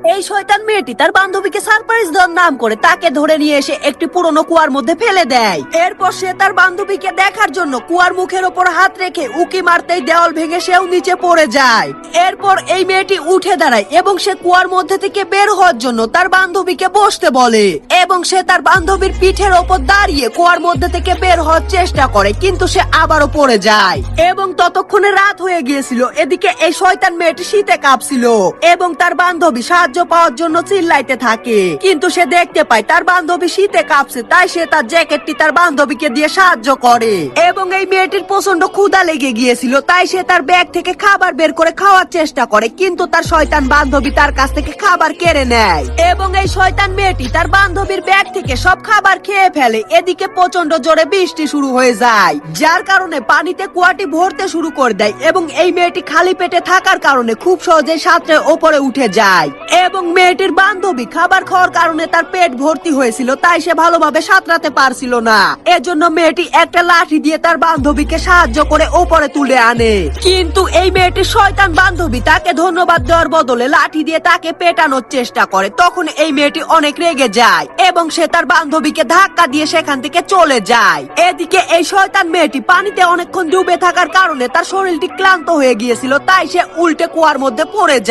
এই শয়তান মেয়েটি তার বান্ধবীকে সারপ্রাইজ দেওয়ার নাম করে তাকে ধরে নিয়ে এসে একটি পুরনো কুয়ার মধ্যে ফেলে দেয়। এরপর সে তার বান্ধবীকে দেখার জন্য কুয়ার মুখের ওপর হাত রেখে উকি মারতেই দেওয়াল ভেঙে সেও নিচে পড়ে যায়। এরপর এই মেয়েটি উঠে দাঁড়ায় এবং সে কুয়ার মধ্যে থেকে বের হওয়ার জন্য তার বান্ধবীকে বসতে বলে এবং সে তার বান্ধবীর পিঠের ওপর দাঁড়িয়ে কুয়ার মধ্যে থেকে বের হওয়ার চেষ্টা করে, কিন্তু সে আবারও পড়ে যায় এবং ততক্ষণে রাত হয়ে গিয়েছিল। এদিকে এই শয়তান মেয়েটি শীতে কাঁপছিল এবং তার বান্ধবী সাহায্য পাওয়ার জন্য চিল্লাইতে থাকে, কিন্তু সে দেখতে পায় তার বান্ধবী শীতে কাঁপছে, তাই সে তার জ্যাকেটটি তার বান্ধবীকে দিয়ে সাহায্য করে। এবং এই মেয়েটির প্রচন্ড ক্ষুধা লেগে গিয়েছিল, তাই সে তার ব্যাগ থেকে খাবার বের করে খাওয়ার চেষ্টা করে, কিন্তু তার শয়তান বান্ধবী তার কাছ থেকে খাবার কেড়ে নেয় এবং এই শয়তান মেয়েটি তার বান্ধবীর ব্যাগ থেকে সব খাবার খেয়ে ফেলে। এদিকে প্রচন্ড জোরে বৃষ্টি শুরু হয়ে যায়, যার কারণে পানিতে কুয়াটি ভরতে শুরু করে দেয় এবং এই মেয়েটি খালি পেটে থাকার কারণে খুব সহজে সাঁতরে ওপরে উঠে যায়। এবং মেয়েটির বান্ধবী খাবার খাওয়ার কারণে তার পেট ভর্তি হয়েছিল, তাই সে ভালোভাবে সাঁতরাতে পারছিল না। এজন্য মেয়েটি একটা লাঠি দিয়ে তার বান্ধবীকে সাহায্য করে ওপরে তুলে আনে, কিন্তু এই মেয়েটির শয়তান বান্ধবী তাকে ধন্যবাদ দেওয়ার বদলে লাঠি দিয়ে তাকে পেটানোর চেষ্টা করে। তখন এই মেয়েটি অনেক রেগে যায় এবং সে তার বান্ধবীকে ধাক্কা দিয়ে সেখান থেকে চলে যায়। এদিকে এই শয়তান মেয়েটি পানিতে অনেকক্ষণ ডুবে থাকার কারণে তার শরীরটি ক্লান্ত হয়ে গিয়েছিল, তাই সে উল্টে কুয়ার মধ্যে পড়ে যায়।